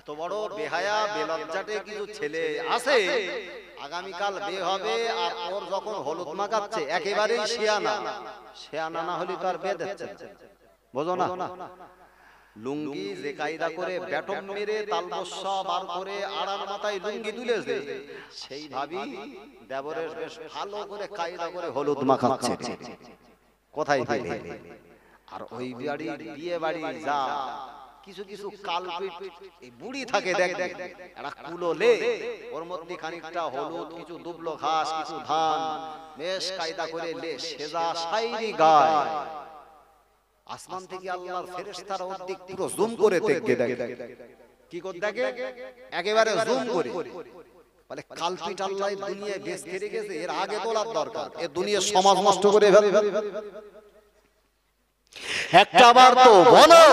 এত বড় বেহায়া বেলজ্জাটে কিছু ছেলে আছে, আগামীকাল বিয়ে হবে আর ওর যখন হলুদ মাখাচ্ছে একেবারেই শিয়ানা না হলে তো আর বিয়ে দিচ্ছে, বুঝো না? লুঙ্গি যে কায়দা করে ব্যাটম মেরে তালবস্যা বার করে আড়ার মাথায় লুঙ্গি তুলেছে, সেই ভাবি দেবরের বেশ ভালো করে কায়দা করে হলুদ মাখাচ্ছে। কোথায় পেলে? আর ওই বাড়ি বিয়ে বাড়ি যা কিছু কিছু কালপিট এই বুড়ি থাকে, দেখ একটা কুলো লে, ওর মধ্যে খানিকটা হলুদ, কিছু দুবলো ঘাস, কিছু ধান, বেশ কায়দা করে লে, সেজা শাইরি গায়। আসমান থেকে আল্লাহর ফেরেশতারা ওর দিক পুরো জুম করে দেখে, কি করে দেখে? একেবারে জুম করে বলে কালপিট আল্লাহ দুনিয়ায় বেশ করে গেছে, এর আগে তোলার দরকার, এ দুনিয়া সমাজ নষ্ট করে ফেলবে। একটা বার তো বলো,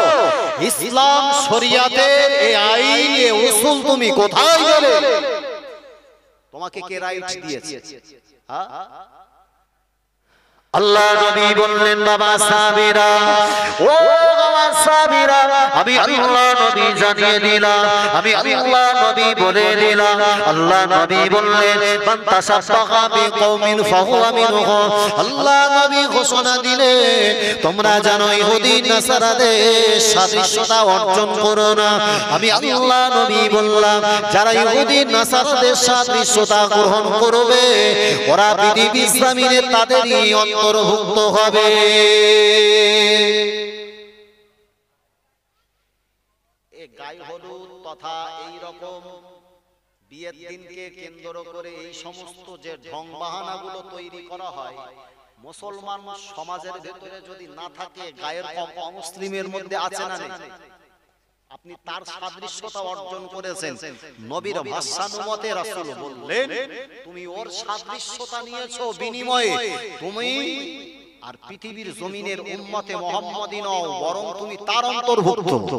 ইসলাম শরিয়াতের এই আইন, এই উসুল তুমি কোথায় গেলে? তোমাকে কে রাইট দিয়েছে? হ্যাঁ, আল্লাহ নবী বললেন, বাবা সাবিরা, ও বাবা সাবিরা, আমি আল্লাহ নবী জানিয়ে দিলাম, আমি আল্লাহ নবী বলে দিলাম। আল্লাহ নবী বললেন, মান তাসাব্বাহা বিকওমিন ফাহুয়া মিনহু। আল্লাহ নবী ঘোষণা দিলেন, তোমরা জানো ইহুদি নাসারাদের সাদৃশ্যতা অর্জন করো না। আমি আল্লাহ নবী বললাম, যারা ইহুদি নাসারাদের সাদৃশ্যতা গ্রহণ করবে ওরা পৃথিবীর জমিনে তাদেরই অন্তর্ভুক্ত হবে। এই গায়ে হলুদ তথা এই রকম বিয়ের দিনকে কেন্দ্র করে এই সমস্ত যে ঢং বাহানাগুলো তৈরি করা হয়, মুসলমান সমাজের ভেতরে যদি না থাকে, গায়ের অমুসলিমের মধ্যে আছে না নেই? আপনি তার সাদৃশ্যতা অর্জন করেছেন, নবীর ভাষানুমতে রাসূল বললেন, তুমি ওর সাদৃশ্যতা নিয়েছো, বিনিময়ে তুমি আর পৃথিবীর জমিনের উম্মতে মুহাম্মাদী নও, বরং তুমি তার অন্তর্ভুক্ত।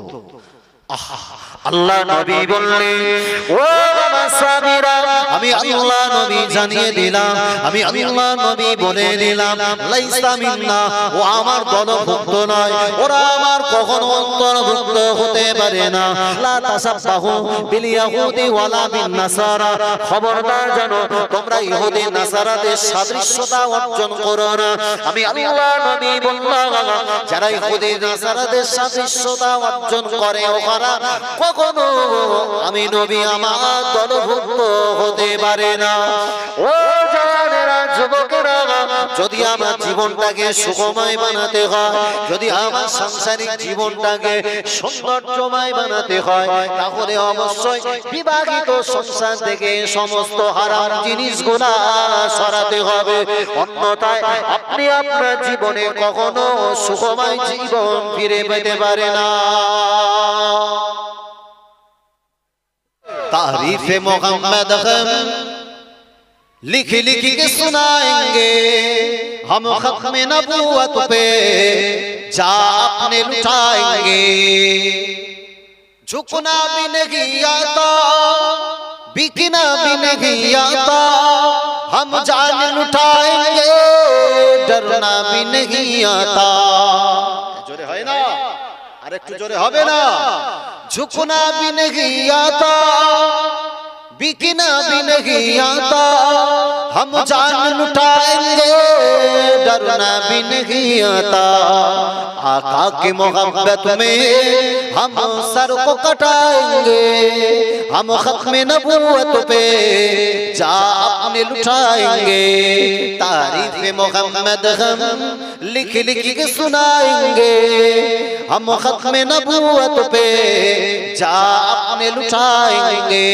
আল্লাহ নবী বললেন, ও বাবা সাবিরা, আমি আল্লাহ নবী জানিয়ে দিলাম, আমি আল্লাহ নবী বলে দিলাম, লাইসা মিন্না, ও আমার দলভুক্ত নয়, ওরা আমার কখনো অন্তর্ভুক্ত হতে পারে না। লা তাসাব্বাহু বিল ইয়াহুদি ওয়ালা বিন নাসারা, খবরদার জানো তোমরা ইহুদি নাসারাদের সাদৃশ্যতা অর্জন করো না। আমি আল্লাহ নবী বললাম, যারা ইহুদি নাসারাদের সাদৃশ্যতা অর্জন করে কখনো আমি নবী আমার দলভুক্ত হতে পারে না। ও জানেরা, যুবকেরা, যদি আমার জীবনটাকে সুখময় বানাতে হয়, যদি আমার সাংসারিক জীবনটাকে সৌন্দর্যময় বানাতে হয়, তাহলে অবশ্যই বিবাহিত সংসার থেকে সমস্ত হারাম জিনিসগুলো সরাতে হবে। অন্যথায় আপনি আপনার জীবনে কখনো সুখময় জীবন ফিরে পেতে পারে না। तारीफ़े मोहम्मद हम लिख लिख के सुनाएंगे, हम खत्म नबूवत पे जा अपने लुटाएंगे। झुकना भी नहीं आता, बिकना भी नहीं आता, हम जान लुटाएंगे, डरना भी नहीं आता। जोरे है ना, अरे एकटू जोरे होबे ना। झुकना भी नहीं आता, बिकना भी नहीं आता, हम जान लुटाएंगे, डरना भी नहीं आता। आका की मोहब्बत में हम सर को कटाएंगे, हम खत्म नबूवत पे जा अपने लुटाएंगे। तारीफ़े मोहम्मद हम लिख लिख के सुनाएंगे, हम खत्म नबूवत पे जा अपने लुटाएंगे।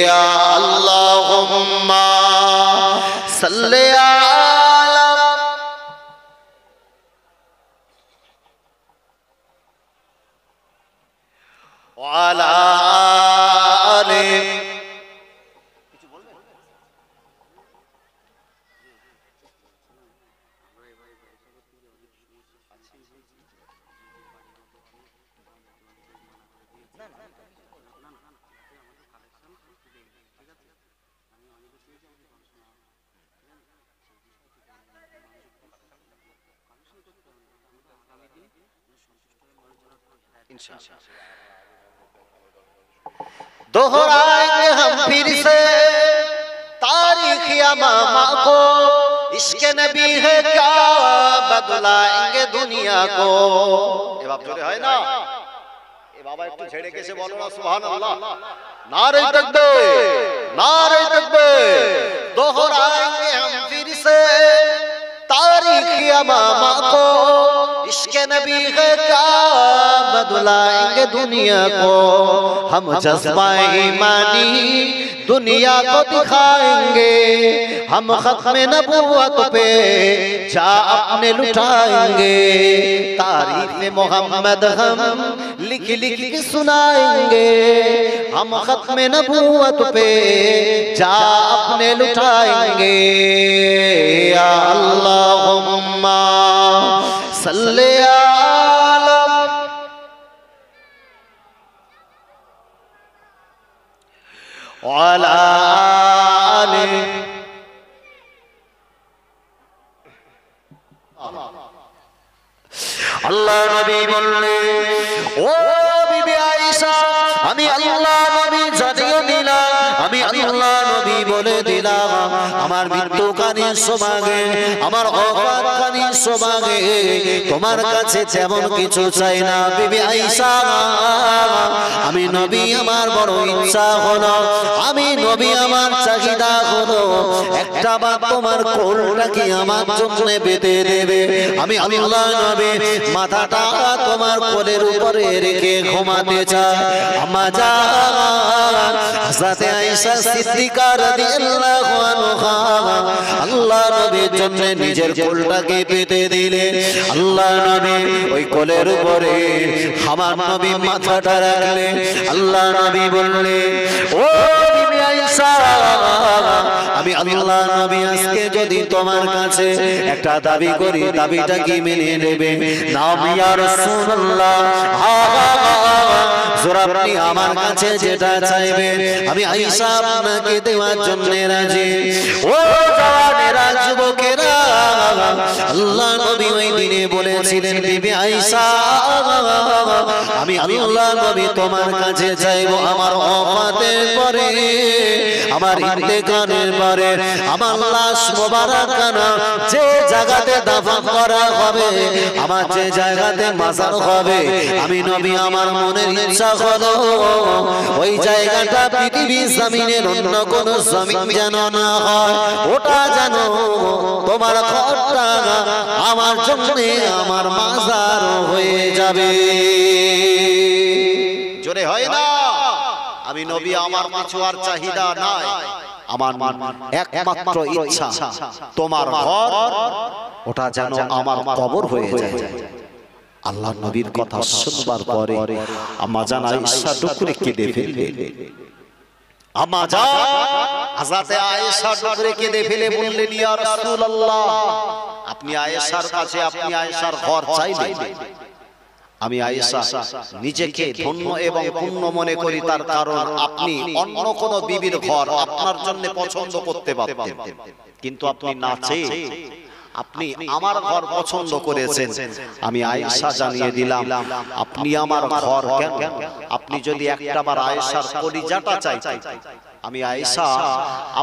या अल्लाहुम्मा सल्ले अला वाला आले। ইনশাআল্লাহ दोहराएंगे हम फिर से तारीख यमामा को, इसके नबी है क्या बदलाएंगे दुनिया को। ये बाप जोरे है ना, ये बाबा एक तो छेड़े कैसे बोलो ना, सुभान अल्लाह, नारे तकबीर, नारे तकबीर। दोहराएंगे हम फिर से तारीख यमामा को, इसके नबी है क्या बदलाएंगे दुनिया को। हम जज्बा ईमानी दुनिया को दिखाएंगे, हम खत्म नबूवत पे जा अपने लुटाएंगे। तारीफ मोहम्मद हम लिख लिख के सुनाएंगे, हम खत्म नबूवत पे जा अपने लुटाएंगे। या अल्लाहुम्मा सल्ले अला वाला आले। अल्लाह नबी बोले ओ बीबी आयशा, আমি আল্লাহ নবী জানিয়ে দিলাম, আমি আল্লাহ নবী বলে দিলাম, আমার মৃত্যুকালীন সময়ে, আমার ওফাতকালীন সময়ে তোমার কাছে তেমন কিছু চাই না বিবি আয়েশা। আমি নবী আমার বড় ইচ্ছা হলো, আমি নবী আমার চাহিদা হলো একটা বার তোমার কোলটাকে আমার জন্য বেঁধে দেবে। আমি আল্লাহ নবী মাথাটা তোমার কোলের উপরে রেখে ঘুমাতে চাই। আম্মা জান হযরত আয়েশা সিদ্দিকা রাদিয়াল্লাহু আনহা আল্লাহ নবীর জন্য নিজের কোলটাকে বেঁধে দিলেন। আল্লাহ নবী ওই কোলের উপরে আমার নবী মাথাটা রাখলেন। আল্লাহ নবী বললেন ও বিবি আয়েশা, আমি আল্লাহ নবী আজকে যদি তোমার কাছে একটা দাবি করি, দাবিটা কি মেনে নেবে? নাম ইয়া রাসূলুল্লাহ, আপনি আমার কাছে যেটা চাইবেন আমি আয়েশা আপনাকে দেওয়ার জন্য রাজি। ও জওয়ানেরা, যুবকেরা, আল্লাহ নবী ওই দিনে বলেছিলেন বিবি আয়েশা, আমি আল্লাহ নবী তোমার কাছে চাইবো আমার ওফাতের পরে, আমার ইন্তেকালের পরে আমার লাশ মোবারকানা যে জায়গাতে দাফন করা হবে, আমার যে জায়গাতে মাজার হবে, আমি নবী আমার মনের ইচ্ছা হলো ওই জায়গাটা পৃথিবীর জমিনের অন্য কোন জমিন যেন না হয়, ওটা যেন তোমার ঘরটা আমার জন্য আমার মাজার হয়ে যাবে। জোরে হয় না? আমি নবী আমার কিছু আর চাহিদা নাই, আমার একমাত্র ইচ্ছা তোমার ঘর ওটা যেন আমার কবর হয়ে যায়। আল্লাহ নবীর কথা শুনবার পরে আম্মা জান আয়েশা টুকরে কেঁদে ফেললেন। আম্মা জান হযরত আয়েশা টুকরে কেঁদে ফেলে বললেন ইয়া রাসূলুল্লাহ, আপনি আয়েশার কাছে আপনি আয়েশার ঘর চাইলেন। আমি আয়েশা নিজেকে ধন্য এবং পূর্ণ মনে করি, তার কারণ আপনি অন্য কোন বিবির ঘর আপনার জন্য পছন্দ করতে পারতেন, কিন্তু আপনি না চেয়ে আপনি আমার ঘর পছন্দ করেছেন। আমি আয়েশা জানিয়ে দিলাম আপনি আমার ঘর কেন, আপনি যদি একটাবার আয়েশার কলিজাটা চাইতেন, আমি আয়েশা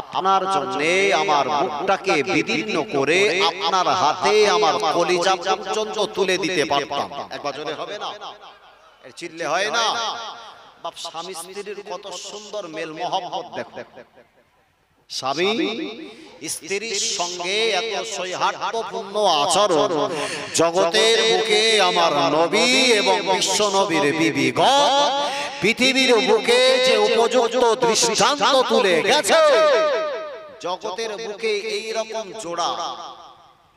আপনার জন্য আমার বুকটাকে বিদীর্ণ করে আপনার হাতে আমার কলিজা পর্যন্ত তুলে দিতে পারতাম। একবার জোরে হবে না? এর চিল্লে হয় না? বাপ স্বামী স্ত্রীর কত সুন্দর মেল মহব্বত দেখো। স্বামী স্ত্রীর সঙ্গে এত সৌহার্দ্যপূর্ণ আচরণ জগতের বুকে আমার নবী এবং বিশ্ব নবীর বিবিগণ পৃথিবীর বুকে যে উপযুক্ত দৃষ্টান্ত তুলে গেছে, জগতের বুকে এই রকম জোড়া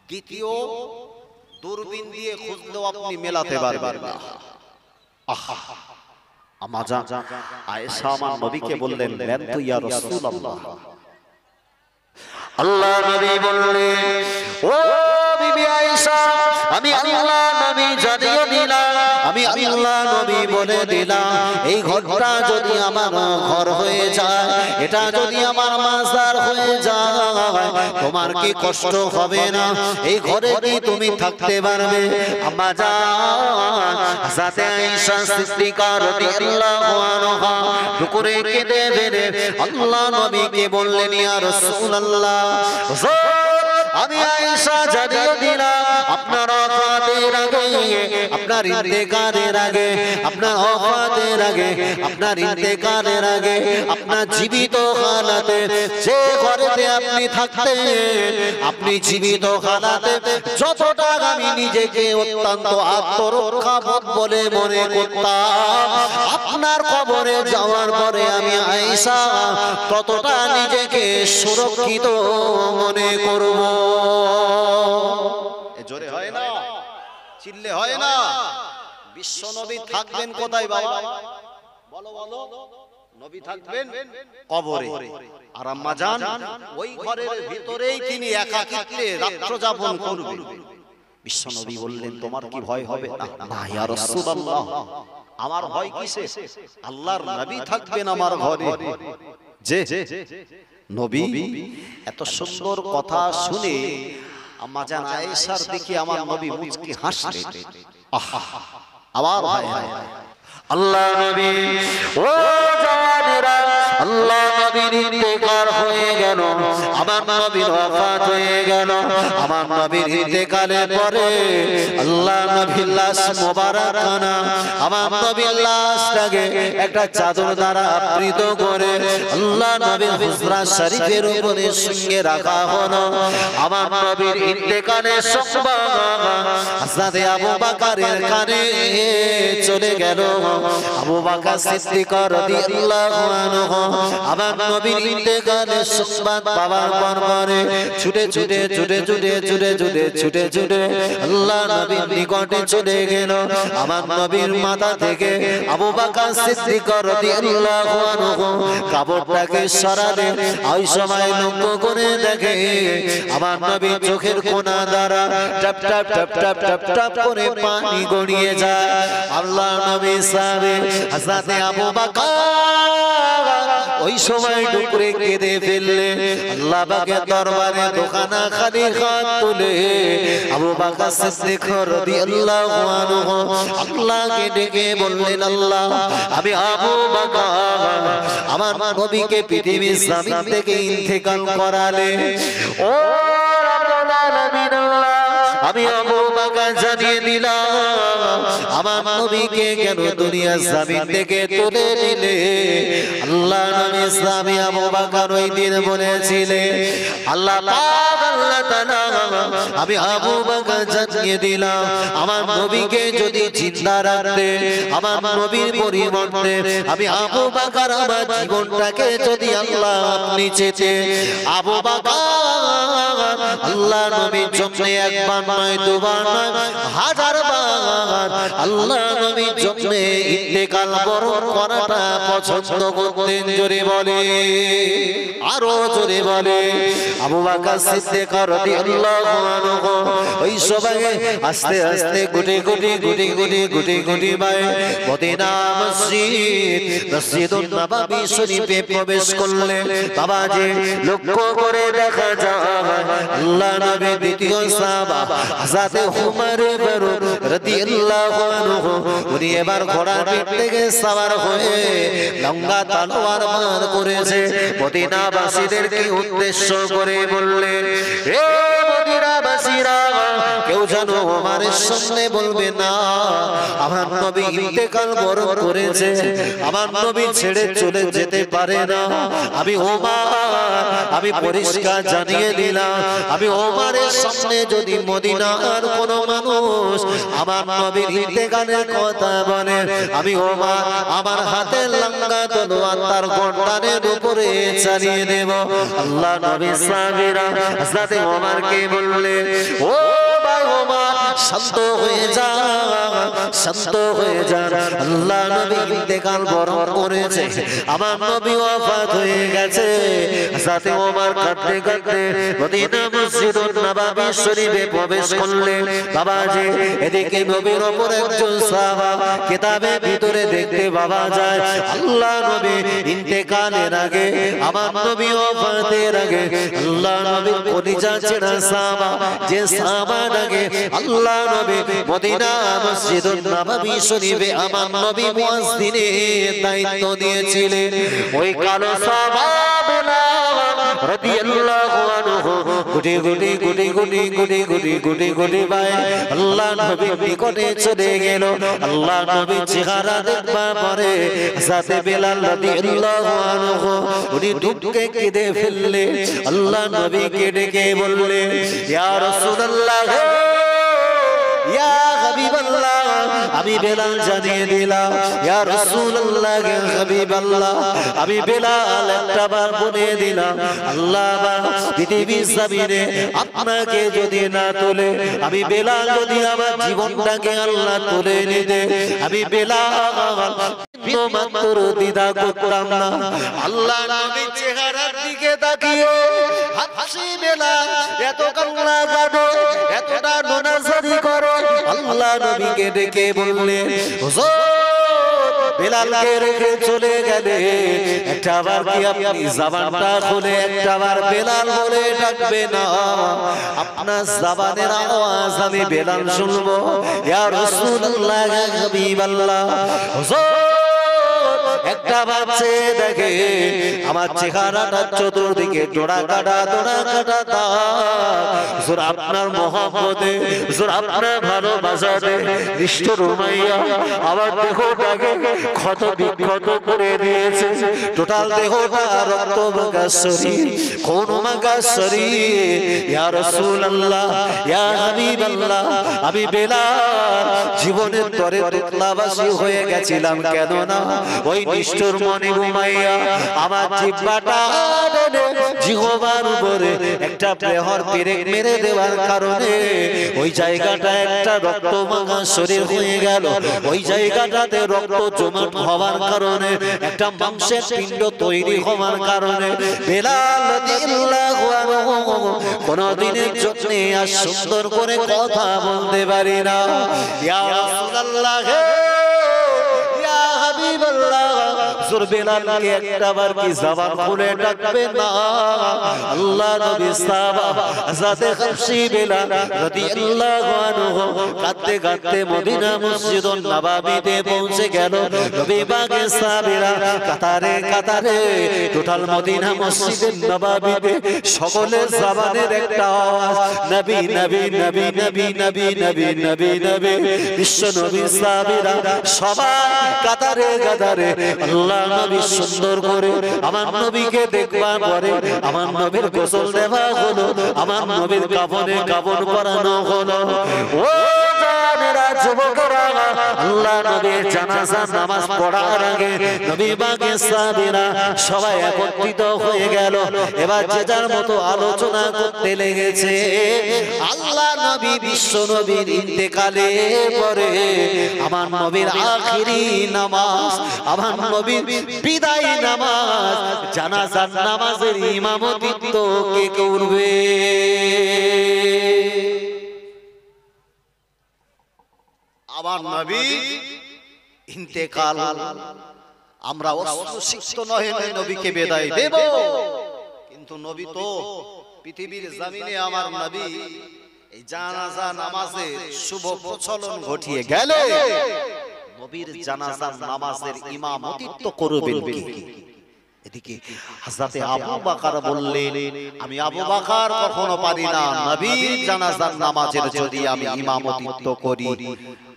দ্বিতীয় দূরবীন দিয়ে খুঁজলেও আপনি মেলাতে পারবেন না। আহা, আম্মা জান আয়েশা আমার নবীকে বললেন লেন তো ইয়া রাসূলুল্লাহ। আল্লাহ নবী বললেন ও বিবি আয়েশা, আমি আল্লাহ নবী জানিয়ে দিলাম, আমি আল্লাহ নবী বলে দিলাম এই ঘরটা যদি আমার ঘর হয়ে যায়, এটা যদি আমার মাজার হয়ে যায়, তোমার কি কষ্ট হবে না? এই ঘরে কি তুমি থাকতে পারবে? আম্মা জান হযরত আয়েশা সিদ্দিকা রাদিয়াল্লাহু আনহা টুকরে কেটে ফেলে আল্লাহ নবীকে বললেন ইয়া রাসূলুল্লাহ আমি আয়েশা জানিয়ে দিলাম আপনার ওয়াফাতের আগে আপনার ইন্তেকালের আগে আপনার ওয়াফাতের আগে আপনার ইন্তেকালের আগে আপনার জীবিত হালাতে যে ঘরেতে আপনি থাকতেন আপনি জীবিত হালাতে যতটা আমি নিজেকে অত্যন্ত আত্মরক্ষাবোধ বলে মনে করতাম আপনার কবরে যাওয়ার পরে আমি আয়েশা ততটা নিজেকে সুরক্ষিত মনে করব। জোরে হয় না, চিল্লে হয় না। বিশ্ব নবী থাকবেন কোথায় বাবা? বলো বলো। নবী থাকবেন কবরে, আর আম্মা জান ওই ঘরের ভিতরেই তিনি একাকিত্বে রাত্রি যাপন করবেন। বিশ্ব নবী বললেন তোমার কি ভয় হবে? না ইয়া রাসূলুল্লাহ, আমার ভয় কিসে? আল্লাহর নবী থাকবেন আমার ঘরে। যে নবী এত সুন্দর কথা শুনে আম্মা জান আয়েশার দিকে আমার নবী মুচকি হাসলেন। আবার আল্লাহ নবী ও জানেরা আল্লাহ নবীর ইন্তেকাল হয়ে গেল, আমার নবীর ওয়াফাত হয়ে গেল। আমার নবীর ইন্তেকালের পরে আল্লাহ নবীর লাশ মোবারকানা আমার নবীর লাশটাকে একটা চাদর দ্বারা আবৃত করে আল্লাহ নবীর হুজরা শরীফের উপরে সঙ্গে রাখা হলো। আমার নবীর ইন্তেকালের সংবাদ হযরত আবু বকরের কানে চলে গেল। আবু বকর সিদ্দিক রাদিয়াল্লাহু আনহু আমার নবীর ইন্তেকালের সংবাদ পাওয়ার পরে ছুটে ছুটে ছুটে ছুটে ছুটে ছুটে ছুটে ছুটে আল্লাহ নবীর নিকটে চলে গেল। আমার নবীর মাথা থেকে আবু বকর সিদ্দিক রাদিয়াল্লাহু আনহু কাপড়টাকে সরালেন। ওই সময় লক্ষ্য করে দেখে আমার নবীর চোখের কোণা দ্বারা top top top top top top করে পানি গড়িয়ে যায়। আল্লাহ নবী সাহাবে হযরত আবু বকর ওই সময় টুকরে কেঁদে ফেললে। আল্লাহ পাকের দরবারে দোকানা খালি হাত তুলে আবু বকর সিদ্দিক রাদিয়াল্লাহু আনহু আল্লাহকে ডেকে বললেন আল্লাহ আমি আবু বকর আমার নবীকে পৃথিবীর জমিন থেকে ইন্তেকাল করালে। ও রব্বুল আলামিন আল্লাহ আমি আবু বকর জানিয়ে দিলাম আমার নবীকে কেন দুনিয়ার জমিন থেকে তুলে নিলে। আল্লাহ নবী ইসলামী আবু বকর ওই দিন বলেছিলেন আল্লাহ পাক আল্লাহ তাআলা আমি আবু বকর জানিয়ে দিলাম আমার নবীকে যদি জিন্দা রাখতে আমার নবীর পরিবর্তে আমি আবু বকর আমার জীবনটাকে যদি আল্লাহ আপনি চেতে আবু বকর আল্লাহ নবীর জন্য একবার নয় দুবার নয় হাজারবার আল্লাহ নবীর জন্য ইন্তেকাল বরণ করাটা পছন্দ করতেন। জোরে বলে, আরো জোরে বলে। আবু বকর সিদ্দিক রাদিয়াল্লাহু আনহু ওই সময় আস্তে আস্তে গুটি গুটি গুটি গুটি গুটি গুটি ভাই মদিনা মসজিদুন নববী শরীফে প্রবেশ করলেন। বাবাজি লক্ষ্য করে দেখা যায় আল্লাহ নবী দ্বিতীয় সাহাবা হযরত উমর ফারুক রাদিয়াল্লাহু আনহু উনি এবার ঘোড়ার পিঠ থেকে সওয়ার হয়ে লম্বা তলোয়ার বার করেছে। মদিনাবাসীদেরকে উদ্দেশ্য করে বললেন হে মদিনাবাসীরা কেউ যেন ওমরের সামনে বলবে না আমার নবী ইন্তেকাল বরণ করেছে, আমার নবী ছেড়ে চলে যেতে পারে না। আমি ওমর আমি পরিষ্কার জানিয়ে দিলাম আমি ওমরের সামনে যদি মদিনার কোন মানুষ আমার নবীর ইন্তেকালের কথা বলে আমি ওমর আমার হাতে লম্বা তলোয়ার তার গর্দানের উপরে চালিয়ে দেব। আল্লাহ নবী সাহাবীরা হযরত ওমরকে বললেন ও ভাই ওমর শান্ত হয়ে যা শান্ত হয়ে যা। আল্লাহ নবী ইন্তেকাল বরণ করেছে, আমার নবী ওয়াফাত হয়ে গেছে। হযরত ওমর কাঁদতে কাঁদতে মদিনা মসজিদুন নববী শরীফে প্রবেশ করলেন। বাবাজি এদিকে নবীর উপর একজন সাহাবা কিতাবে ভিতরে দেখতে পাওয়া যায় আল্লাহ নবী ইন্তেকালের আগে আমার নবী ওয়াফাতের আগে আল্লাহ নবীর কলিজা ছেঁড়া সাহাবা যে সাহাবার আগে আল্লাহ আল্লাহ নবী মদিনা মসজিদুন নববী শরীফে আমার নবী মুয়াজ্জিনের দায়িত্ব দিয়েছিলেন। ওই কালো সাহাবারা রাদিয়াল্লাহু আনহু গুটি গুটি গুটি গুটি গুটি গুটি গুটি গুটি ভাই আল্লাহ নবীর নিকটে চলে গেল। আল্লাহ নবীর চেহারা দেখবার পরে হযরত বেলাল রাদিয়াল্লাহু আনহু উনি দুঃখে কেঁদে ফেললেন। আল্লাহ নবীকে ডেকে বললেন, ইয়া রাসূলুল্লাহ, ইয়া হাবিবাল্লাহ, আমি বেলাল জানিয়ে দিলাম, ইয়া রাসূলুল্লাহ, ইয়া হাবিবাল্লাহ, আমি বেলাল একটা বার বলে দিলাম, আল্লাহ পৃথিবীর জমিনে আপনাকে যদি না তোলে, আমি বেলাল যদি আমার জীবনটাকে আল্লাহ তুলে নিতে, আমি বেলাল মাত্র দ্বিধা করতাম না। আল্লাহ নবীর চেহারার দিকে তাকিয়ে হাসি বেলাল এত কান্না কাঁদে, এতটা নানাজারি করে। আল্লাহ নবীকে ডেকে বললেন, হুজুর বেলালকে রেখে চলে গেলে একটা বার কি আপনি জবানটা খুলে একটা বার বেলাল বলে ডাকবে না? আপনার জবানের আওয়াজ আমি বেলাল শুনবো। ইয়া রাসূলুল্লাহ, ইয়া হাবিবাল্লাহ, হুজুর একটা বাচ্চা দেখে আমার চেহারাটা চতুর্দিকে জোড়া কাটা হুজুর আপনার মহব্বতে, হুজুর আপনার ভালোবাসাতে নিষ্ঠুর উমাইয়া আমার দেহটাকে ক্ষত বিক্ষত করে দিয়েছে। টোটাল দেহটা রক্ত মাখা শরীর, খুন মাখা শরীর। ইয়া রাসূলুল্লাহ, ইয়া হাবিবাল্লাহ, আমি বেলাল জীবনের তরে তুতলাবাসী হয়ে গেছিলাম। কেন না ওই নিষ্ঠুর মনে ঘুমাইয়া আমার জিহ্বাটা জিহ্বার উপরে একটা প্রহর পেরেক মেরে দেওয়ার কারণে ওই জায়গাটা একটা রক্ত মাখা শরীর হয়ে গেল। ওই জায়গাটাতে রক্ত জমাট হওয়ার কারণে একটা মাংসের পিণ্ড তৈরি হওয়ার কারণে বেলাল রাদিয়াল্লাহু আনহু কোনদিনের জন্য আর সুন্দর করে কথা বলতে পারি না। ইয়া রাসূলুল্লাহ, ইয়া হাবিবাল্লাহ, হুজুর বেলালকে একটাবার কি জবান খুলে ডাকবে না? আল্লাহ নবী সাহাবা হযরত হাবশী বেলাল রাদিয়াল্লাহু আনহু কাঁদতে কাঁদতে মদিনা মসজিদুন নববীতে পৌঁছে গেল। নবী পাকের সাহাবীরা কাতারে কাতারে টোটাল মদিনা মসজিদুন নববীতে সকলের জবানের একটা আওয়াজ, নবী নবী নবী নবী নবী নবী নবী নবী। বিশ্ব নবী সাহাবীরা সবাই কাতারে কাতারে আল্লাহ নবী সুন্দর করে আমার নবীকে দেখবার পরে আমার নবীর গোসল দেওয়া হলো, আমার নবীর কাফনে কাফন পরানো হলো। ও জানেরা যুবকরা, আল্লাহ নবীর জানাজা নামাজ পড়ার আগে নবী পাকের সাহাবীরা সবাই একত্রিত হয়ে গেল। এবার যে যার মতো আলোচনা করতে লেগেছে। আল্লাহ নবী বিশ্ব নবীর ইন্তেকালে পরে আমার নবীর আখিরি নামাজ, আমার নবীর বিদায় নামাজ, জানাজার নামাজের ইমামতিত্ব কে করবে? আমার নবী ইন্তেকাল, আমরা অসুস্থ নহে নবীকে বিদায় দেব, কিন্তু নবী তো পৃথিবীর জমিনে আমার নবী এই জানাজা নামাজের শুভ প্রচলন ঘটিয়ে গেলে নবীর জানাজার নামাজের ইমামতিত্ব করবেন কে? এদিকে হযরতে আবু বকর বললেন, আমি আবু বকর কখনো পারি না, নবীর জানাজার নামাজের যদি আমি ইমামতিত্ব করি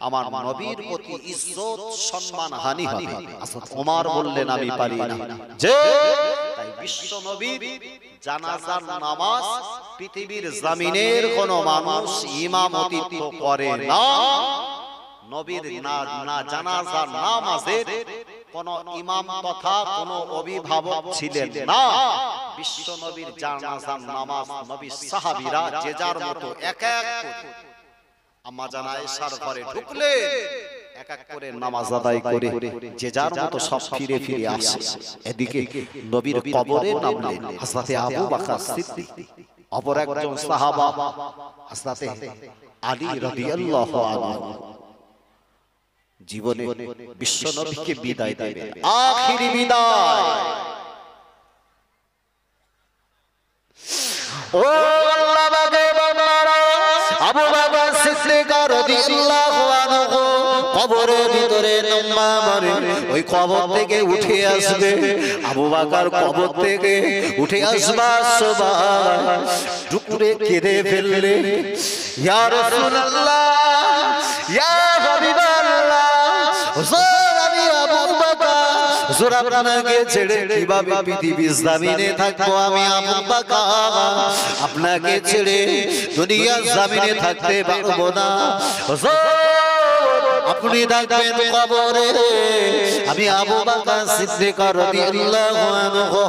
আমার নবীর প্রতি ইজ্জত সম্মান হানি হবে। হযরত ওমর বললেন, আমি পারি না। যে তাই বিশ্ব নবীর জানাজার নামাজ পৃথিবীর জমিনের কোন মানুষ ইমামতিত্ব করে না। নবীর না জানাজার নামাজের কোন ইমাম তথা কোন অভিভাবক ছিলেন না। বিশ্ব নবীর জানাজার নামাজ নবীর সাহাবীরা যে যার মতো এক এক করে আম্মা জান আয়েশার ঘরে ঢুকলে এক এক করে নামাজ আদায় করে যে যার মতো সব ফিরে ফিরে আসে। এদিকে নবীর কবরে নামলেন হযরতে আবু বকর সিদ্দিক, অপর একজন সাহাবা হযরতে আলী রাদিয়াল্লাহু আনহু জীবনে বিশ্ব নবীকে বিদায় দেবেন, আখিরি বিদায়। ও আল্লাহ বাগে বান্দারা, আবু বকর সিদ্দিক রাদিয়াল্লাহু আনহু কবরের ভিতরে লম্বা মারে ওই কবর থেকে উঠে আসবে আবু বকর কবর থেকে উঠে আসবা সুবহান টুকরে কেঁদে ফেললে ইয়া রাসূলুল্লাহ ইয়া হাবিবাল্লাহ হুজুর আমি আবু বকর হুজুর আপনাকে ছেড়ে কিভাবে পৃথিবীর জমিনে থাকবো আমি আবু বকর আপনাকে ছেড়ে দুনিয়ার জমিনে থাকতে পারবো না হুজুর আপনি থাকবেন কবরে আমি আবু বকর সিদ্দিক রাদিয়াল্লাহু আনহু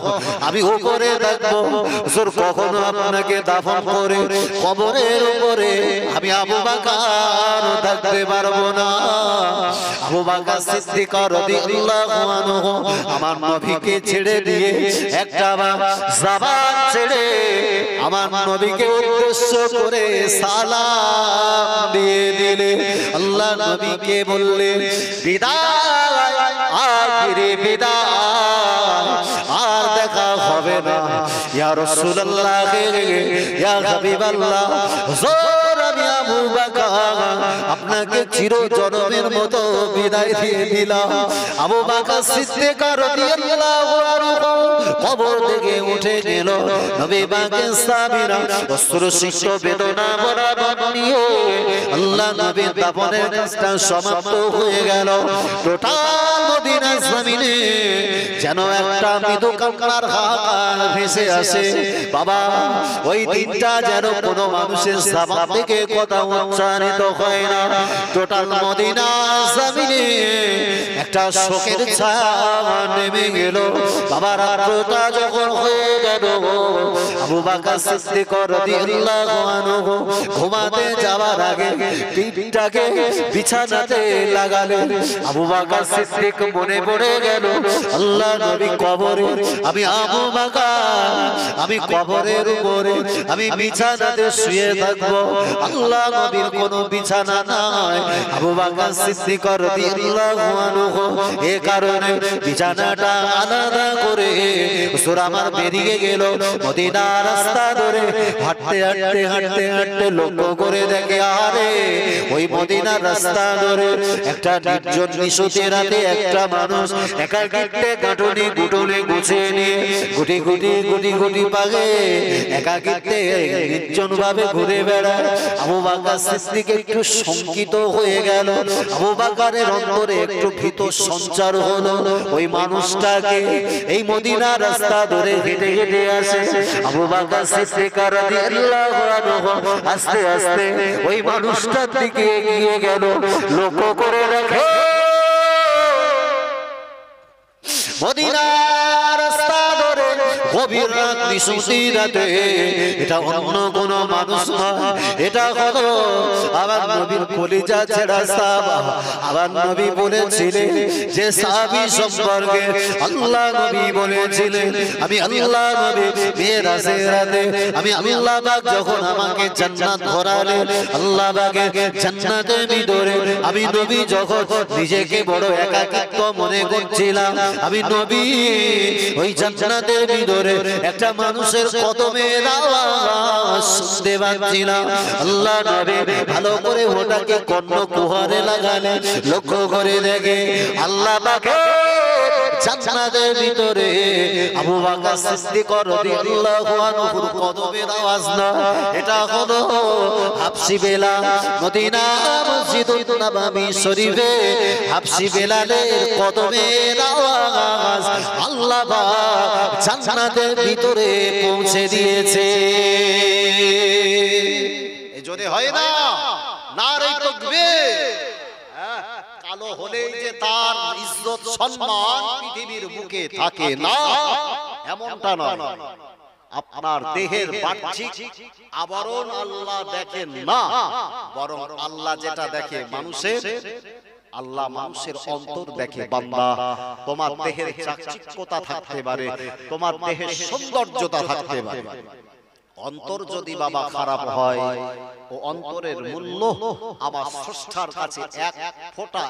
আমি উপরে থাকবো হুজুর কখনো আপনাকে দাফন করে কবরের উপরে আমি আবু বকর থাকতে পারবো না আবু বকর সিদ্দিক রাদিয়াল্লাহু আনহু আমার নবীকে ছেড়ে দিয়ে একটা জবান ছেড়ে আমার নবীকে উদ্দেশ্য করে সালাম দিয়ে দিলে আল্লাহ নবীকে বললেন বিদায় আখিরি বিদায় আর দেখা হবে না ইয়া রাসূলুল্লাহ ইয়া হাবিবাল্লাহ হুজুর আমি আবু বকর আপনাকে চিরজনমের মতো বিদায় দিয়ে দিলাম আবু বকর সিদ্দিক রাদিয়াল্লাহু আনহু কবর থেকে উঠে গেল নবী পাকের সাহাবীরা অশ্রুসিক্ত বেদনা ভরা নিয়ে আল্লাহ নবীর দাফনের কাজটা সমাপ্ত হয়ে গেল টোটাল মদিনার জমিনে যেন একটা মৃদু কান্নার হাওয়া ভেসে আসে বাবা ওই দিনটা যেন কোনো মানুষের জবান থেকে কথা উচ্চারিত হয় না টোটাল মদিনার জমিনে একটা শোকের ছায়া নেমে গেল বাবা রাতটা যখন হয়ে গেল আবু বকর সিদ্দিক রাদিয়াল্লাহু আনহু ঘুমাতে যাওয়ার আগে পিঠটাকে বিছানাতে লাগালেন আবু বকর সিদ্দিক মনে পড়ে গেল আল্লাহ নবী কবরে আমি আবু বকর আমি কবরের উপরে আমি বিছানাতে শুয়ে থাকবো আল্লাহ নবীর কোনো বিছানা নাই আবু বকর সিদ্দিক রাদিয়াল্লাহু আনহু এই কারণে বিছানাটা আলাদা করে হুজুর আমার বেরিয়ে গেল মদিনার রাস্তা ধরে হাঁটতে হাঁটতে হাঁটতে হাঁটতে লক্ষ্য করে দেখে আরে ওই মদিনার রাস্তা ধরে একটা নির্জন নিশুতি রাতে একটা মানুষ একাকিত্বে গাঁটুনি গুটুনি গুছিয়ে নিয়ে গুটি গুটি গুটি গুটি পাগে একাকিত্বে নির্জন ভাবে ঘুরে বেড়ায় আবু বকর সিদ্দিক একটু শঙ্কিত হয়ে গেল আবু বকরের অন্তরে একটু ভীত সঞ্চার হলো ওই মানুষটাকে এই মদিনার রাস্তা ধরে হেঁটে হেঁটে আসে আবু বকর সিদ্দিক রাদিয়াল্লাহু আনহু আস্তে আস্তে ওই মানুষটার দিকে এগিয়ে গেল লক্ষ্য করে রাখে মদিনার রাস্তা ধরে গভীর রাত নিশুতি রাতে এটা অন্য কোন মানুষ নয় এটা হলো আমার নবীর কলিজা ছেঁড়া সাহাবা আমার নবী বলেছিলেন যে সাহাবী সম্পর্কে আল্লাহ নবী বলেছিলেন আমি আল্লাহ নবী মেরাজের রাতে আমি আল্লাহ পাক যখন আমাকে জান্নাত ধরালেন আল্লাহ পাকের জান্নাতের ভিতরে আমি নবী যখন নিজেকে বড় একাকিত্ব মনে করছিলাম আমি নবী ওই জান্নাতের ভিতরে একটা মানুষের কদমের আওয়াজ শুনতে পাচ্ছিলাম আল্লাহ নবী ভালো করে ওটাকে কর্ণ কুহারে লাগালেন লক্ষ্য করে দেখে আল্লাহ পাকের জান্নাতের ভিতরে আবু বকর সিদ্দিক রাদিয়াল্লাহু আনহুর কদমের আওয়াজ না এটা হলো হাবশী বেলাল মদিনা মসজিদুন নববী শরীফে হাবশী বেলালের কদমের আওয়াজ আল্লাহ পাক জান্নাতের ভিতরে পৌঁছে দিয়েছে এই জন্য হয় না নারে তাকবীর কালো হলেই যে তার ইজ্জত সম্মান পৃথিবীর বুকে থাকে না এমনটা নয় আপনার দেহের বাহ্যিক আবরণ আল্লাহ দেখেন না বরং আল্লাহ যেটা দেখে মানুষের আল্লাহ মানুষের অন্তর দেখে বান্দা তোমার দেহের চাকচিক্যতা থাকতে পারে তোমার দেহের সৌন্দর্যতা থাকতে পারে অন্তর যদি বাবা খারাপ হয় ও অন্তরের মূল্য আমার স্রষ্টার কাছে এক ফোঁটা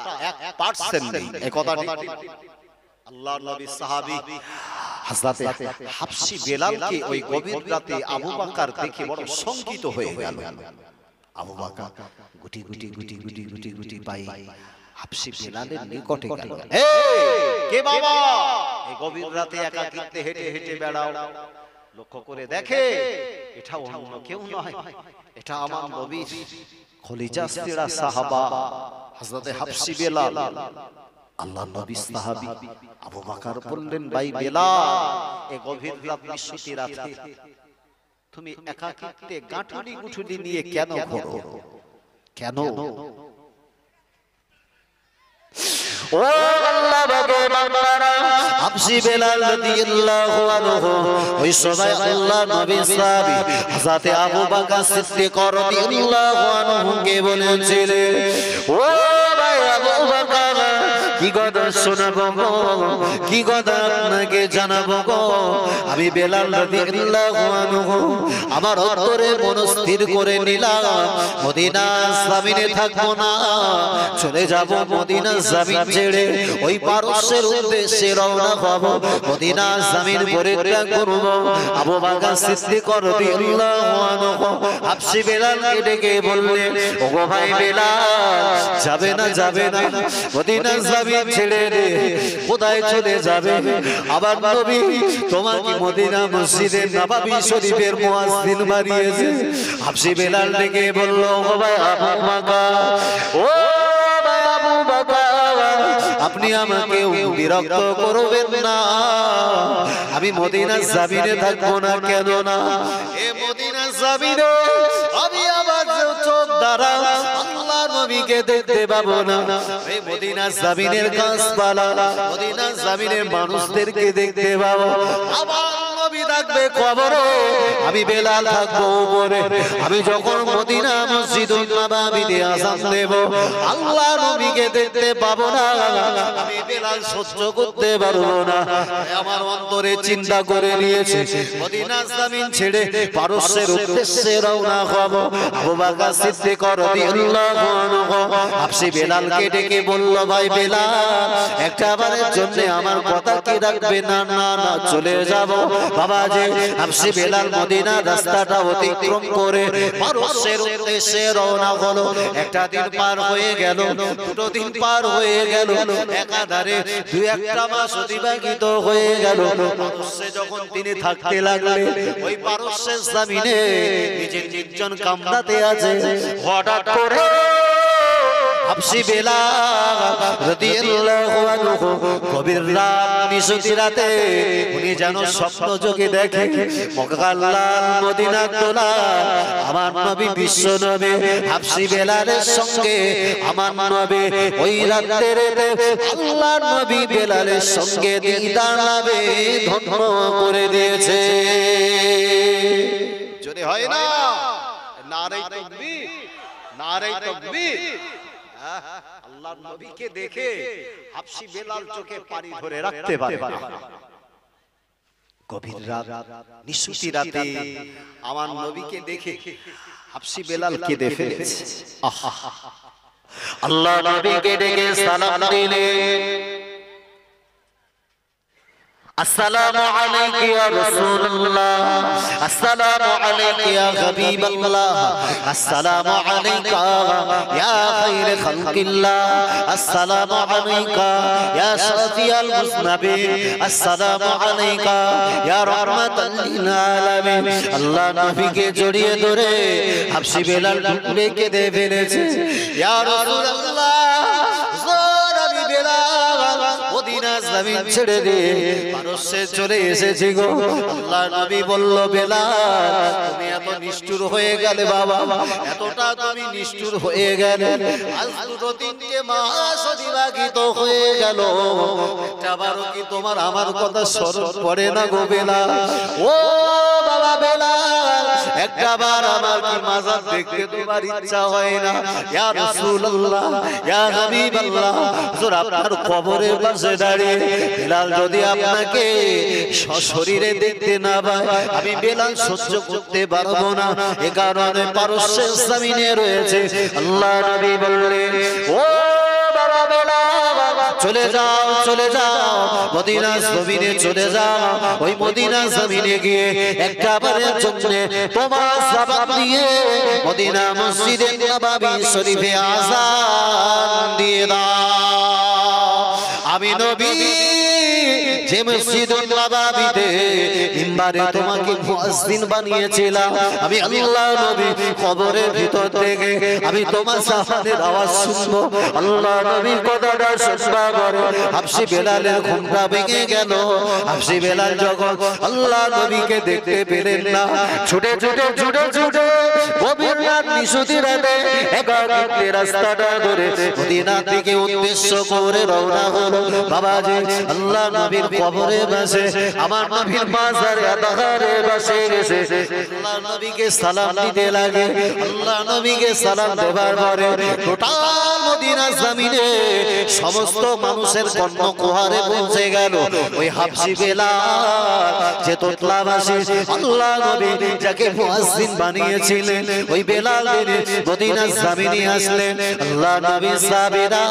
1% নেই এই কথাটি আল্লাহর নবী সাহাবী হযরতে হাবশী বেলালকে ওই গভীর রাতে আবু বকর দেখে বড় শঙ্কিত হয়ে গেল আবু বকর গুটি গুটি গুটি গুটি গুটি গুটি পাই হাবশী বেলালের নিকটে গেল। কে বাবা? এই গভীর রাতে একাকিত্বে হেঁটে হেঁটে বেড়াও। লক্ষ্য করে দেখে এটা অন্য কেউ নয়, এটা আমার নবীর খলিজা সিরা সাহাবা হযরতে হাবশী বেলাল। আল্লাহর নবী সাহাবী আবু বকর বললেন, ভাই বেলাল, এই গভীর রাত নিশুতি রাতে তুমি একাকিত্বে গাঁঠুনি গুঠুনি নিয়ে কেন ঘোরো? কেন? ও আল্লাহ বান্দারা, হাবশী বেলাল রাদিয়াল্লাহু আনহু ওই সময় আল্লাহর নবী সাহাবী হযরতে আবু বকর সিদ্দিক রাদিয়াল্লাহু আনহু কে বলেছিলেন, ও ভাই আবু বকর, কি কথা শোনাবো গো, কি কথা আপনাকে জানাবো গো। আমি বেলাল রাদিয়াল্লাহু আনহু আমার অন্তরে মনস্থির করে নিলাম, মদিনা জমিনে থাকবো না, চলে যাব মদিনা জমিন ছেড়ে ওই পারস্যের উদ্দেশ্যে রওনা হব, মদিনা জমিন পরিত্যাগ করব। আবু বকর সিদ্দিক রাদিয়াল্লাহু আনহু হাবশী বেলালকে ডেকে বললেন, ওগো ভাই বেলাল, যাবে না যাবে না, মদিনা জমিন ছেড়ে দে, কোথায় চলে যাবে? আবার নবী তোমাকে মদিনা মসজিদে নববী শরীফের মুয়াজ্জিন বানিয়েছে। হাবশী বেলাল ডেকে বলল, ও ভাই আবু বকর, ও ভাই আবু বকর, আপনি আমাকে বিরক্ত করবেন না, আমি মদিনা জমিনে থাকবো না। কেন না? এ মদিনা জমিনে আমি আবার চোখ দ্বারা আল্লাহর নবীকে দেখতে পাবো না। এই মদিনা জমিনের গাছপালা, মদিনা জমিনের মানুষদেরকে দেখতে পাবো। আবার নবী থাকবে কবরে, আমি বেলাল থাকবো উপরে। আমি যখন মদিনা মসজিদুন নববীতে আযান দেব, আল্লাহর নবীকে দেখতে পাবো না, আমি বেলাল সহ্য করতে পারবো না। আমার অন্তরে চিন্তা করে নিয়েছে, মদিনা জমিন ছেড়ে পারস্যের উদ্দেশ্যে রওনা হব। আবু বকর সিদ্দিক রাদিয়াল্লাহু আনহু হাবশী বেলালকে ডেকে বলল, ভাই বেলাল, একটা বারের জন্য আমার কথা কি রাখবে? না না না, চলে যাব। বাবা যে হাবশী বেলাল মদিনা রাস্তাটা অতিক্রম করে পারস্যের উদ্দেশ্যে রওনা হলো। একটা দিন পার হয়ে গেল, দুটো দিন পার হয়ে গেল, একাধারে দুই একটা মাস অতিবাহিত হয়ে গেল। পারস্যে যখন তিনি থাকতে লাগলেন, ওই পারস্যের জমিনে নিজের নির্জন কামরাতে আছে, হঠাৎ করে হাবশী বেলাল রাদিয়াল্লাহু আনহু গভীর রাত নিশুতি রাতে উনি যেন স্বপ্ন যোগে দেখে মক্কার মদিনার তোলা আমার নবী বিশ্ব নবী হাবশী বেলালের সঙ্গে আমার নবী ওই রাতের আল্লাহর নবী বেলালের সঙ্গে দিদার লাভে ধন্য করে দিয়েছে। যদি হয় না নারে তাকবীর, নারে তাকবীর। আল্লাহর নবীকে দেখে হাবশী বেলাল চোখে পানি ধরে রাখতে পারে না। গভীর রাত নিশুতি রাতে আমার নবীকে দেখে হাবশী বেলাল কেঁদে ফেলেছে। আল্লাহ নবীকে ডেকে সালাম দিলেন, আসসালামু আলাইকা ইয়া রাসূলুল্লাহ, আসসালামু আলাইকা ইয়া হাবিবাল্লাহ, আসসালামু আলাইকা ইয়া খায়রে খালকিল্লাহ, আসসালামু আলাইকা ইয়া শাফিয়াল মুজনাবিন, আসসালামু আলাইকা ইয়া রাহমাতাল লিল আলামিন। আল্লাহ নবীকে জড়িয়ে ধরে হাবশী বেলাল ঢুকলে কেঁদে ফেলেছে। ইয়া রাসূলুল্লাহ, আমি বেলাল মদিনা জমিন ছেড়ে দিয়ে পারস্যে চলে এসেছি গো। আল্লাহর নবী বলল, বেলাল তুমি এত নিষ্ঠুর হয়ে গেলে বাবা, এতটা তুমি নিষ্ঠুর হয়ে গেলে, আজ দুটো তিনটে মাস অতিবাহিত হয়ে গেল, একটাবারও কি তোমার আমার কথা স্মরণ পড়ে না গো বেলাল? ও বাবা বেলাল, একটাবার আমার কি মাজার দেখতে তোমার ইচ্ছা হয় না? ইয়া রাসূলুল্লাহ, ইয়া হাবিবাল্লাহ, হুজুর আপনার কবরের পাশে দাঁড়িয়ে বেলাল যদি আপনাকে সশরীরে দেখতে না পায়, আমি বেলাল সহ্য করতে পারবো না। এ কারণে পারস্যের জমিনে রয়েছে। আল্লাহ নবী বললেন, ও বাবা বেলাল চলে যাও চলে যাও মদিনা জমিনে চলে যাও ওই মদিনা জমিনে গিয়ে একবারের জন্য তোমার জবান দিয়ে মদিনা মসজিদে নববী শরীফে আযান দিয়ে দাও আমি নবী যে মসজিদুল নববীতে মিম্বারে তোমাকে মুয়াজ্জিন বানিয়েছিলাম আমি আল্লাহ নবী কবরের ভিতর থেকে আমি তোমার সাহানের আওয়াজ শুনবো আল্লাহ নবীর কথাটা শুনবা করে হাবশি বেলালের ঘুমটা ভেঙে গেল হাবশি বেলাল যখন আল্লাহ নবীকে দেখতে পেলেন না ছুটে ছুটে ছুটে ছুটে গভীর রাত নিশুতি রাতে একাকিত্বে রাস্তাটা ধরে মদিনা থেকে উদ্দেশ্য করে রওনা হলো বাবাজি আল্লাহ নবীর কবরে বসে আমার নবীর মাজারে আধারে বসে গেছে আল্লাহ নবীকে সালাম দিতে লাগে আল্লাহ নবীকে সালাম দেবার পরে টোটাল মদিনা জমিনে সমস্ত মানুষের কর্ণ কুহারে পৌঁছে গেল ওই হাবশি বেলাল যে তোতলাবাসী আল্লাহ নবী যাকে মুয়াজ্জিন বানিয়েছিলেন ওই বেলাল মদিনা জমিনে আসলেন আল্লাহ নবী সাহাবীরা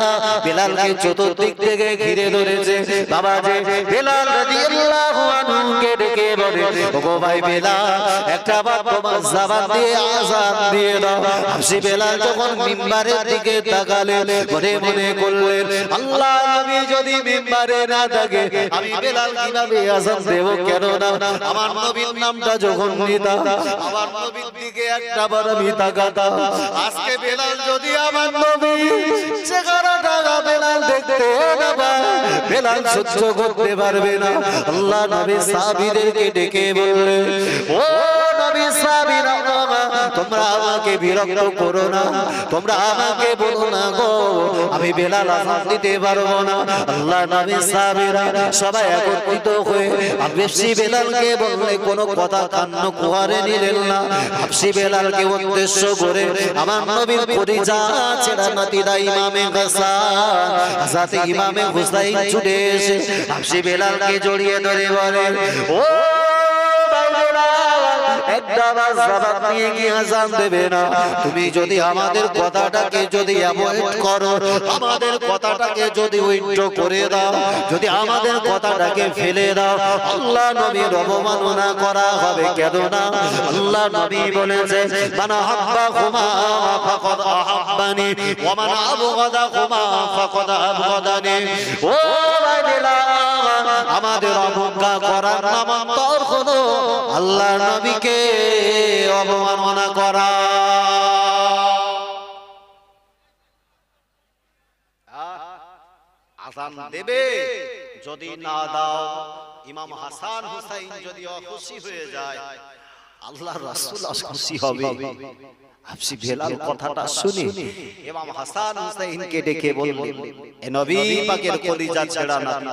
বেলালকে চতুর্দিক থেকে ঘিরে ধরেছে বাবাজি বেলাল রাদিয়াল্লাহু আনহুকে ডেকে বলে ওগো ভাই বেলাল একটা বার তোমার জবান দিয়ে আযান দিয়ে দাও হাবশি বেলাল যখন মিম্বারের দিকে তাকালেন মনে মনে করলেন আল্লাহ নবী যদি মিম্বারে না থাকে আমি বেলাল কিভাবে আযান দেব কেন না আমার নবীর নামটা যখন নিতাম আমার নবীর দিকে একটা বার আমি তাকাতাম আজকে বেলাল যদি আমার নবী চেহারাটা বেলাল দেখতে না পায় বেলাল সহ্য করতে পারবে না আল্লাহ নবী সাহাবীদেরকে ডেকে বললেন ও নবী সাহাবীরা তোমরা আমাকে বিরক্ত করো না তোমরা আমাকে বলো না গো আমি বেলাল আযান দিতে পারবো না আল্লাহ নবী সাহাবীরা সবাই একত্রিত হয়ে হাবশি বেলালকে বললে কোনো কথা কান্ন কুহারে নিলেন না হাবশি বেলালকে উদ্দেশ্য করে আমার নবীর পরিচা ছেড়া নাতিদা ইমামে হাসান হযরত ইমামে হুসাইন ছুটে এসে হাবশি বেলালকে জড়িয়ে ধরে বলে ও একটা বার জবান দিয়ে কি আযান দেবে না তুমি যদি আমাদের কথাটাকে যদি অ্যাভয়েড করো আমাদের কথাটাকে যদি উইথড্র করে দাও যদি আমাদের কথাটাকে ফেলে দাও আল্লাহ নবীর অবমাননা করা হবে কেন না আল্লাহ নবী বলেছেন মান আহাব্বাহুমা ফাকাদ আহাব্বানি ওয়া মান আবগাদাহুমা ফাকাদ আবগাদানি ও ভাইরা আমাদের অবজ্ঞা করার নামান্তর হলো আল্লাহ নবীকে অবমাননা করা আযান দেবে যদি না দাও ইমাম হাসান হুসাইন যদি খুশি হয়ে যায় আল্লাহর রাসূল খুশি হবে হাবশি বেলাল কথাটা শুনে ইমাম হাসান হুসাইনকে ডেকে বললেন এ নবী পাকের কলিজা ছেড়া নাতি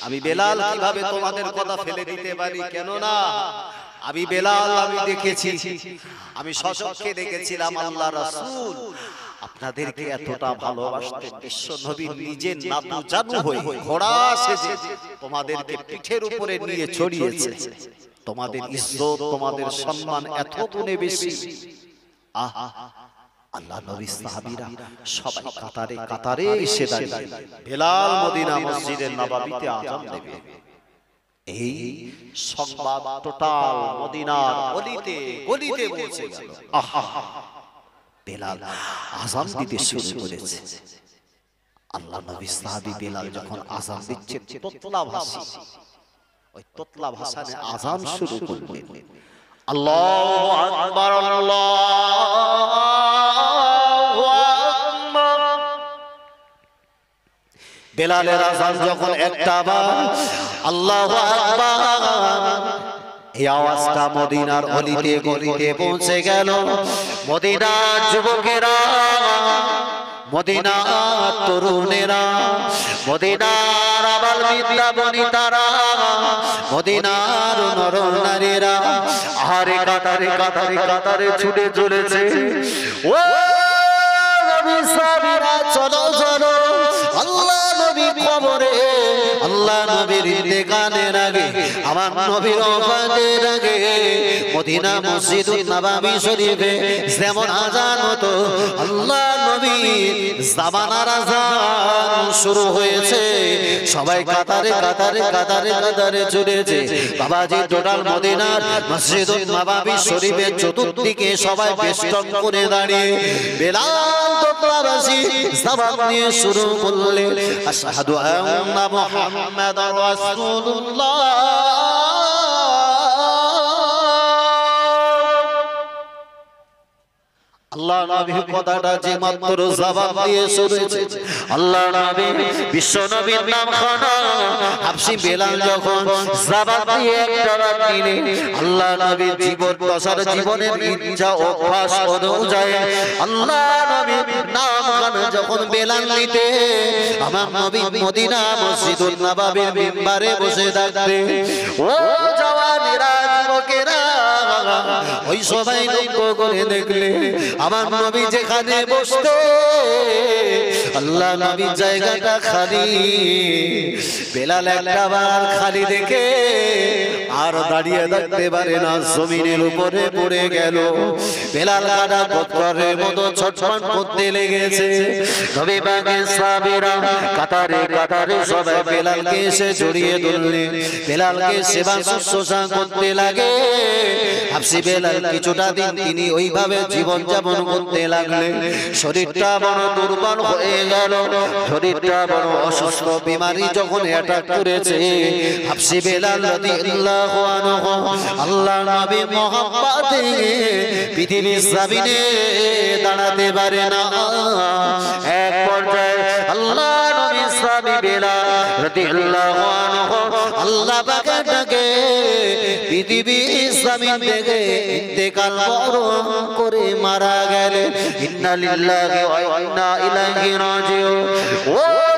আমি বেলাল কিভাবে তোমাদের কথা ফেলে দিতে পারি কেন না আমি বেলাল আমি দেখেছি আমি স্বচক্ষে দেখেছিলাম আল্লাহ রাসূল আপনাদেরকে এতটা ভালোবাসতেন বিশ্ব নবী নিজে নাতু জানু হয়ে ঘোড়া সেজে তোমাদেরকে পিঠের উপরে নিয়ে চড়িয়েছে তোমাদের ইজ্জত তোমাদের সম্মান এত গুণে বেশি আহা আল্লাহ নবী সাহাবীরা সবাই কাতারে কাতারে এসে দাঁড়িয়ে বেলাল মদিনা মসজিদের নববীতে আযান দেবে এই সংবাদ টোটাল মদিনার গলিতে গলিতে পৌঁছে গেল আহা বেলাল আযান দিতে শুরু করেছে আল্লাহ নবী সাহাবী বেলাল যখন আযান দিচ্ছে তোতলা ভাষী ওই তোতলা ভাষায় আযান শুরু করলেন আল্লাহু আকবার আল্লাহু আকবার বেলালের আযান যখন একটা বার আল্লাহু আকবার এই আওয়াজটা মদিনার অলিতে গলিতে পৌঁছে গেল মদিনার যুবকেরা মদিনার তরুণেরা মদিনার আবাল বিদ্যা বনিতারা মদিনার নর নারীরা আহারে কাতারে কাতারে কাতারে ছুটে চলেছে ও নবী সাহাবীরা চলো চলো আল্লাহ নবী কবরে আল্লাহ নবীর ইন্তেকালের আগে আমার নবীর ওফাতের আগে মদিনা মসজিদুন নববী শরীফে যেমন আযান হতো আল্লাহ নবী জামানার আযান শুরু হয়েছে সবাই কাতারে কাতারে কাতারে কাতারে চলেছে বাবাজি টোটাল মদিনার মসজিদুন নববী শরীফের চতুর্দিকে সবাই বেষ্টন করে দাঁড়িয়ে বেলাল দোতলাবাসী জবান দিয়ে শুরু করলেন আশহাদু আন্না মুহাম্মাদার রাসূলুল্লাহ আল্লাহ নবী কথাটা যে মাত্র জবান দিয়ে শুনেছে আল্লাহ নবী বিশ্ব নবীর নাম খানা হাবশী বেলাল যখন জবান দিয়ে একটা রাত দিলেন আল্লাহ নবী জীবন দশার জীবনের ইচ্ছা অভ্যাস অনুযায়ী আল্লাহ নবী নাম খানা যখন বেলাল নিতে আমার নবী মদিনা মসজিদুন নববীর মিম্বারে বসে থাকতে ও জওয়ানেরা যুবকেরা ওই সবাই লক্ষ্য করে দেখলে আমার নবী যেখানে বসতো আল্লাহ নবী জায়গাটা খালি বেলাল একটা বার খালি দেখে আর দাঁড়িয়ে থাকতে পারে না জমিনের উপরে পড়ে গেল বেলাল কাটা পথরের মতো ছটফট করতে লেগেছে নবী পাকের সাহাবীরা কাতারে কাতারে সবাই বেলালকে এসে জড়িয়ে ধরলেন বেলালকে সেবা শুশ্রূষা করতে লাগে হাবশী বেলাল কিছুটা দিন তিনি ওইভাবে জীবন যাপন করতে লাগলেন শরীরটা বড় দুর্বল হয়ে গেল শরীরটা বড় অসুস্থ বিমারি যখন অ্যাটাক করেছে হাবশী বেলাল রাদিয়াল্লাহু আনহু আল্লাহ নবী মুহাম্মদে পৃথিবীর জমিনে দাঁড়াতে পারে না এক পর্যায়ে আল্লাহ নবী সাহাবী বেলাল রাদিয়াল্লাহু আনহু আল্লাহ পাকের ডাকে পৃথিবীর জমিন থেকে ইন্তেকাল বরণ করে মারা গেলেন ইন্না লিল্লাহি ওয়া ইন্না ইলাইহি রাজিউন ও